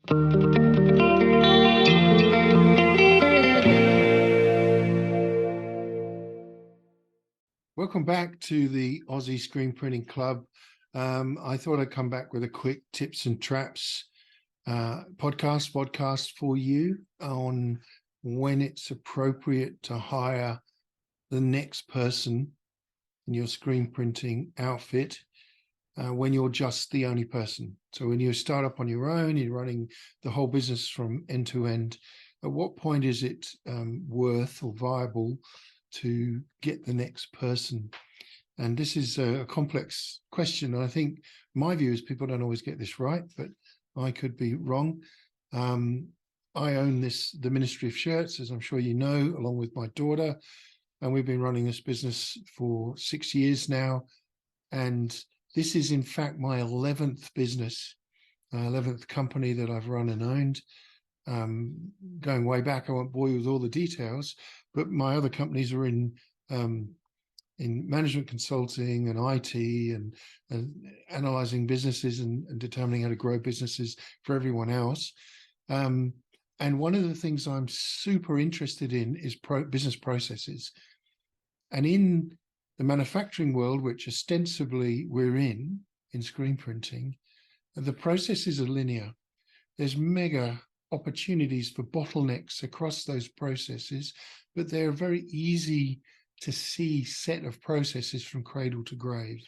Welcome back to the Aussie Screen Printing Club. I thought I'd come back with a quick tips and traps podcast for you on when it's appropriate to hire the next person in your screen printing outfit when you're just the only person. So when you start up on your own, you're running the whole business from end to end, at what point is it worth or viable to get the next person? And this is a complex question. And I think my view is people don't always get this right, but I could be wrong. I own the Ministry of Shirts, as I'm sure you know, along with my daughter. And we've been running this business for 6 years now. And this is, in fact, my 11th business, 11th company that I've run and owned. Going way back, I won't bore you with all the details, but my other companies are in management consulting and IT and analyzing businesses and determining how to grow businesses for everyone else. And one of the things I'm super interested in is business processes. And in the manufacturing world, which ostensibly we're in screen printing, the processes are linear. There's mega opportunities for bottlenecks across those processes, but they're very easy to see set of processes from cradle to grave.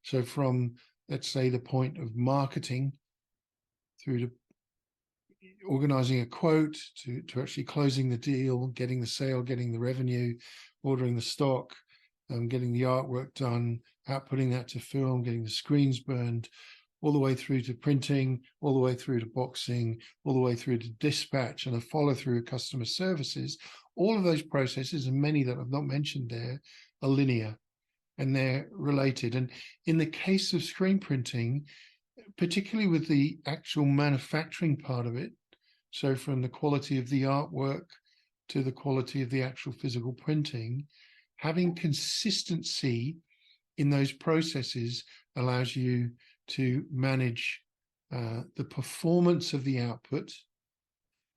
So from, let's say, the point of marketing through to organizing a quote to actually closing the deal, getting the sale, getting the revenue, ordering the stock, getting the artwork done, outputting that to film, getting the screens burned, all the way through to printing, all the way through to boxing, all the way through to dispatch and a follow through of customer services. All of those processes, and many that I've not mentioned there, are linear and they're related. And in the case of screen printing, particularly with the actual manufacturing part of it, so from the quality of the artwork to the quality of the actual physical printing, having consistency in those processes allows you to manage the performance of the output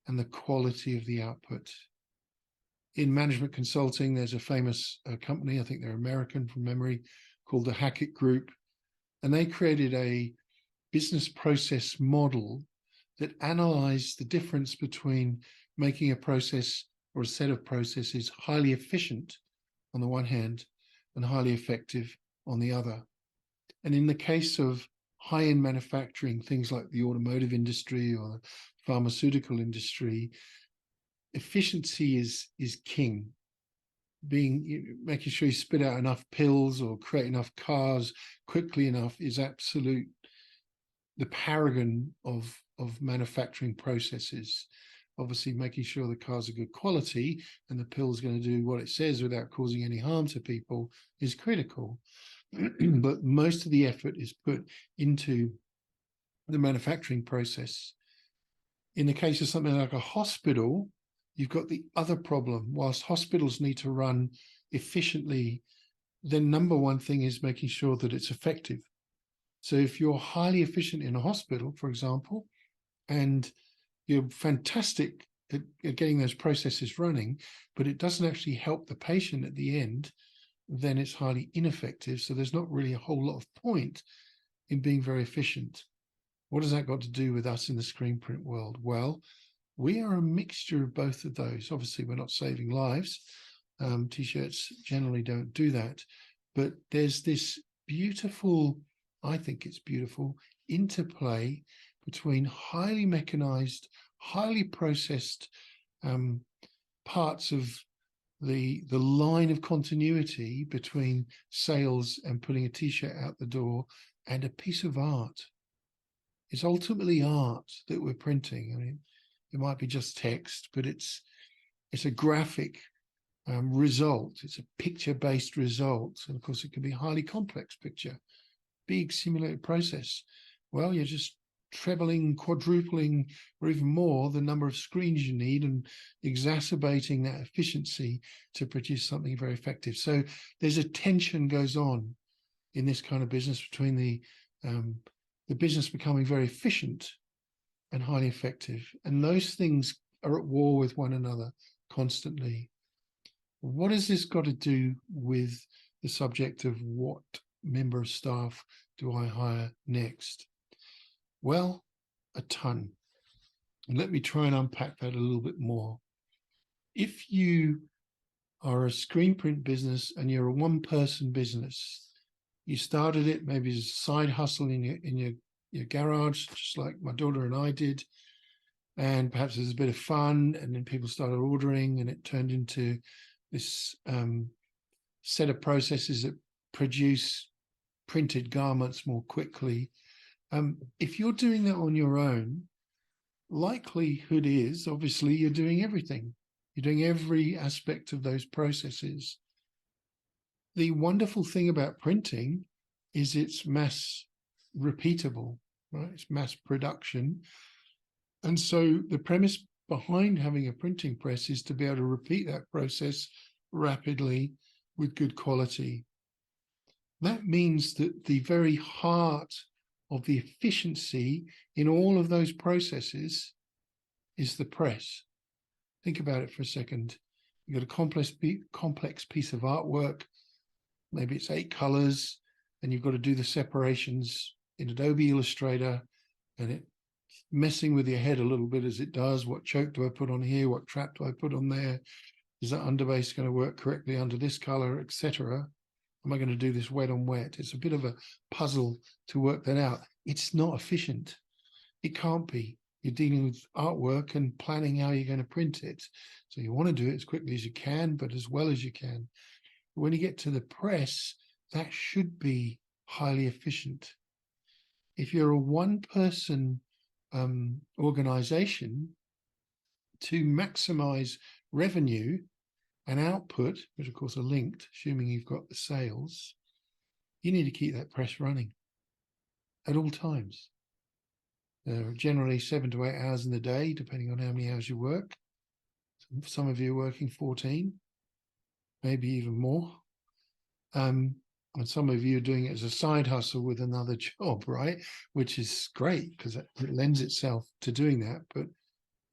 and the quality of the output. In management consulting, there's a famous company, I think they're American from memory, called the Hackett Group, and they created a business process model that analyzed the difference between making a process or a set of processes highly efficient on the one hand and highly effective on the other. And in the case of high-end manufacturing, things like the automotive industry or the pharmaceutical industry, efficiency is king. Making sure you spit out enough pills or create enough cars quickly enough is absolute the paragon of manufacturing processes. Obviously, making sure the cars are good quality and the pill's going to do what it says without causing any harm to people is critical. But most of the effort is put into the manufacturing process. In the case of something like a hospital, you've got the other problem. Whilst hospitals need to run efficiently, the number one thing is making sure that it's effective. So if you're highly efficient in a hospital, for example, and you're fantastic at getting those processes running, but it doesn't actually help the patient at the end, then it's highly ineffective. So there's not really a whole lot of point in being very efficient. What has that got to do with us in the screen print world? Well, we are a mixture of both of those. Obviously, we're not saving lives. T-shirts generally don't do that. But there's this beautiful, I think it's beautiful, interplay between highly mechanized, highly processed parts of the line of continuity between sales and putting a T-shirt out the door and a piece of art. It's ultimately art that we're printing. I mean, it might be just text, but it's a graphic result. It's a picture-based result. And of course, it can be a highly complex picture, big simulated process. Well, you're just trebling, quadrupling, or even more the number of screens you need and exacerbating that efficiency to produce something very effective. So there's a tension goes on in this kind of business between the business becoming very efficient and highly effective. And those things are at war with one another constantly. What has this got to do with the subject of what member of staff do I hire next? Well, a ton. And let me try and unpack that a little bit more. If you are a screen print business and you're a one-person business, you started it maybe as a side hustle in your garage, just like my daughter and I did, and perhaps there's a bit of fun, and then people started ordering, and it turned into this set of processes that produce printed garments more quickly. If you're doing that on your own, likelihood is obviously you're doing everything. You're doing every aspect of those processes. The wonderful thing about printing is it's mass repeatable, right? It's mass production. And so the premise behind having a printing press is to be able to repeat that process rapidly with good quality. That means that the very heart of the efficiency in all of those processes is the press. Think about it for a second. You've got a complex piece of artwork, maybe it's 8 colors, and you've got to do the separations in Adobe Illustrator, and it messing with your head a little bit as it does. What choke do I put on here? What trap do I put on there? Is that underbase going to work correctly under this color, etc.? Am I going to do this wet on wet? It's a bit of a puzzle to work that out. It's not efficient. It can't be. You're dealing with artwork and planning how you're going to print it. So you want to do it as quickly as you can, but as well as you can. When you get to the press, that should be highly efficient. If you're a one-person organization, to maximize revenue and output, which of course are linked, assuming you've got the sales, you need to keep that press running at all times. Generally 7 to 8 hours in the day, depending on how many hours you work. Some of you are working 14, maybe even more. And some of you are doing it as a side hustle with another job, right? Which is great because it lends itself to doing that. But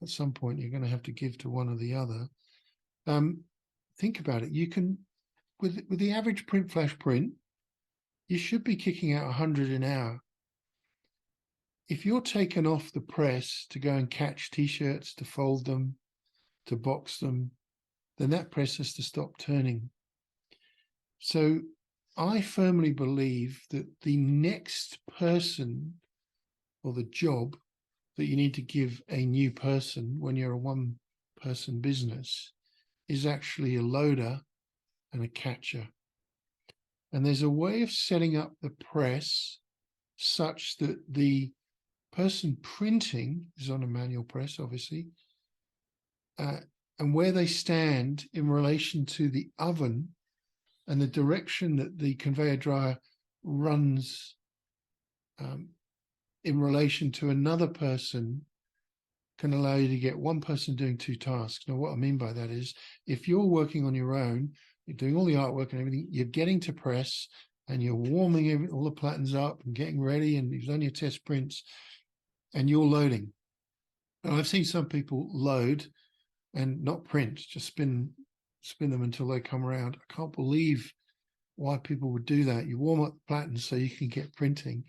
at some point, you're going to have to give to one or the other. Think about it. You can, with the average print flash print, you should be kicking out 100 an hour. If you're taken off the press to go and catch T-shirts, to fold them, to box them, then that press has to stop turning. So I firmly believe that the next person or the job that you need to give a new person when you're a one-person business is actually a loader and a catcher. And there's a way of setting up the press such that the person printing is on a manual press, obviously, and where they stand in relation to the oven and the direction that the conveyor dryer runs in relation to another person can allow you to get one person doing 2 tasks. Now, what I mean by that is if you're working on your own, you're doing all the artwork and everything, you're getting to press and you're warming all the platens up and getting ready, and you've done your test prints and you're loading. And I've seen some people load and not print, just spin them until they come around. I can't believe why people would do that. You warm up the platens so you can get printing.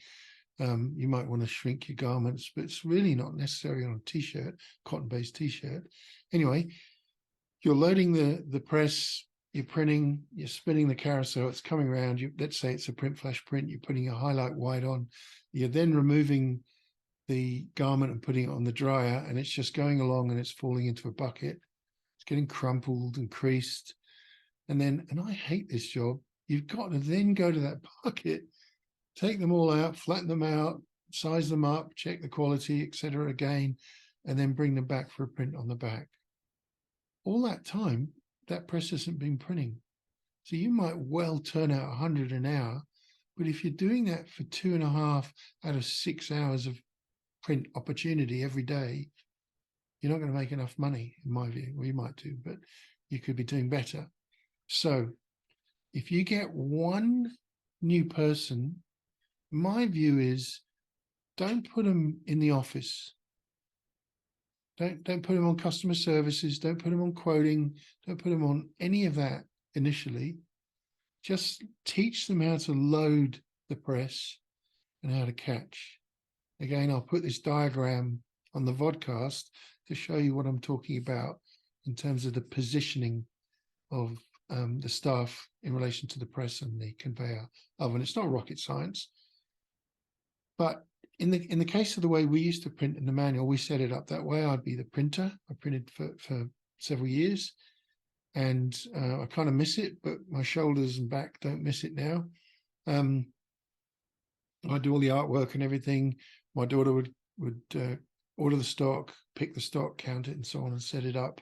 You might want to shrink your garments, but it's really not necessary on a T-shirt, cotton-based T-shirt. Anyway, you're loading the press, you're printing, you're spinning the carousel, it's coming around. Let's say it's a print flash print, you're putting a highlight white on. You're then removing the garment and putting it on the dryer, and it's just going along and it's falling into a bucket. It's getting crumpled and creased. And I hate this job. You've got to then go to that bucket, take them all out, flatten them out, size them up, check the quality, etc. again, and then bring them back for a print on the back. All that time, that press hasn't been printing. So you might well turn out 100 an hour, but if you're doing that for 2.5 out of 6 hours of print opportunity every day, you're not going to make enough money, in my view. Well, you might do, but you could be doing better. So if you get one new person, my view is don't put them in the office. Don't put them on customer services. Don't put them on quoting. Don't put them on any of that initially. Just teach them how to load the press and how to catch. Again, I'll put this diagram on the vodcast to show you what I'm talking about in terms of the positioning of the staff in relation to the press and the conveyor oven. It's not rocket science, but in the case of the way we used to print in the manual, we set it up that way. I'd be the printer. I printed for several years, and I kind of miss it, but my shoulders and back don't miss it now. I do all the artwork and everything. My daughter would order the stock, pick the stock, count it, and so on, and set it up.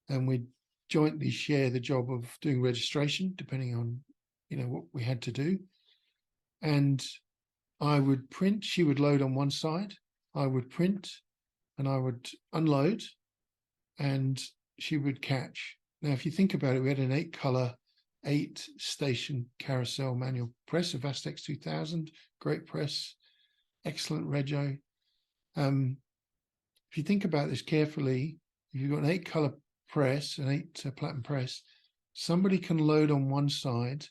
And we'd jointly share the job of doing registration, depending on what we had to do. And I would print. She would load on one side. I would print, and I would unload, and she would catch. Now, if you think about it, we had an 8-color, 8-station carousel manual press, a Vastex 2000, great press, excellent rego. If you think about this carefully, if you've got an 8-color press, an 8 platen press, somebody can load on one side,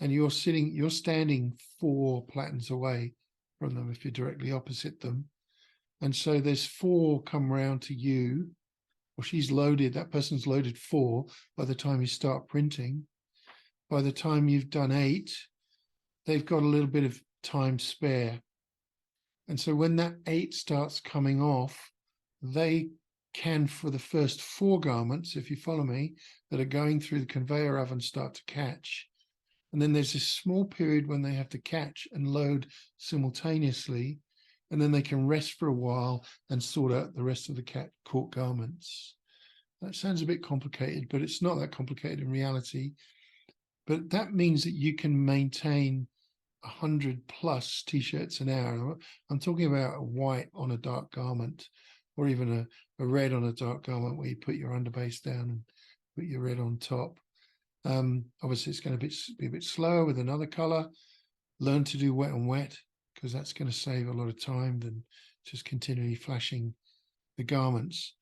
and you're standing 4 platens away from them if you're directly opposite them. And so there's 4 come round to you, or she's loaded, that person's loaded 4 by the time you start printing. By the time you've done 8, they've got a little bit of time spare. And so when that 8 starts coming off, they can, for the first 4 garments, if you follow me, that are going through the conveyor oven, start to catch. And then there's this small period when they have to catch and load simultaneously, and then they can rest for a while and sort out the rest of the caught garments. That sounds a bit complicated, but it's not that complicated in reality. But that means that you can maintain 100+ t-shirts an hour. I'm talking about a white on a dark garment, or even a red on a dark garment where you put your underbase down and put your red on top. Obviously, it's going to be a bit slower with another color. Learn to do wet on wet, because that's going to save a lot of time than just continually flashing the garments.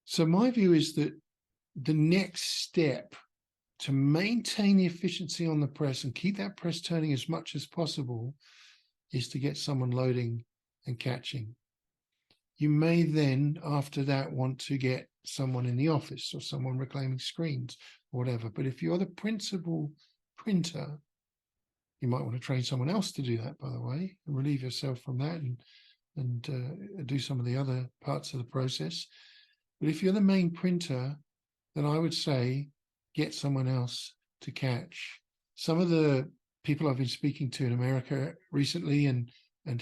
So my view is that the next step to maintain the efficiency on the press and keep that press turning as much as possible is to get someone loading and catching. You may then, after that, want to get someone in the office or someone reclaiming screens or whatever. But if you're the principal printer, you might want to train someone else to do that, by the way, and relieve yourself from that and do some of the other parts of the process. But if you're the main printer, then I would say get someone else to catch. Some of the people I've been speaking to in America recently and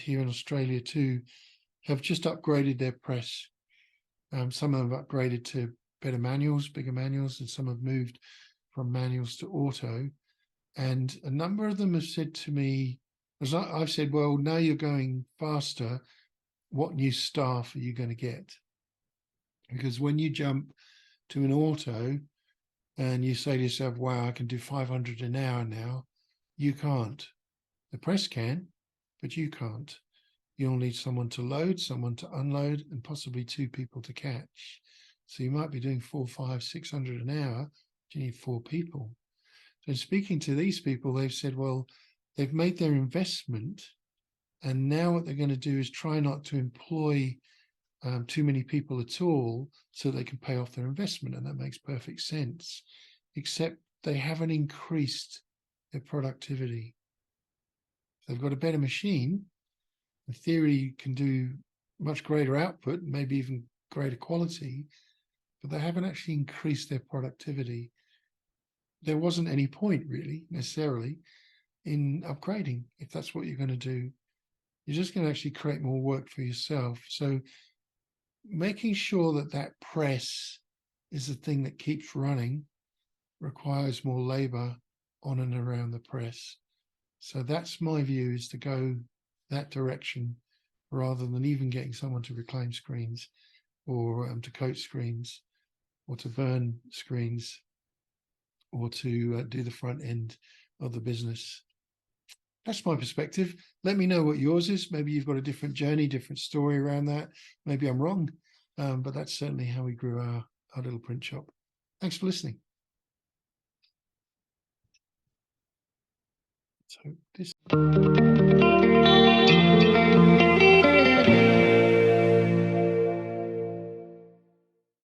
here in Australia too have just upgraded their press. Some of them have upgraded to better manuals, bigger manuals, and some have moved from manuals to auto. And a number of them have said to me, as I've said, well, now you're going faster, what new staff are you going to get? Because when you jump to an auto and you say to yourself, wow, I can do 500 an hour now, you can't. The press can, but you can't. You'll need someone to load, someone to unload, and possibly 2 people to catch. So you might be doing 400, 500, 600 an hour, but you need 4 people. So in speaking to these people, they've said, well, they've made their investment, and now what they're going to do is try not to employ too many people at all so they can pay off their investment. And that makes perfect sense, except they haven't increased their productivity. They've got a better machine. In theory, can do much greater output, maybe even greater quality, but they haven't actually increased their productivity. There wasn't any point really necessarily in upgrading. If that's what you're going to do, you're just going to actually create more work for yourself. So making sure that that press is the thing that keeps running requires more labor on and around the press. So that's my view, is to go that direction rather than even getting someone to reclaim screens or to coat screens or to burn screens or to do the front end of the business. That's my perspective. Let me know what yours is. Maybe you've got a different journey, different story around that. Maybe I'm wrong, but that's certainly how we grew our little print shop. Thanks for listening. So this.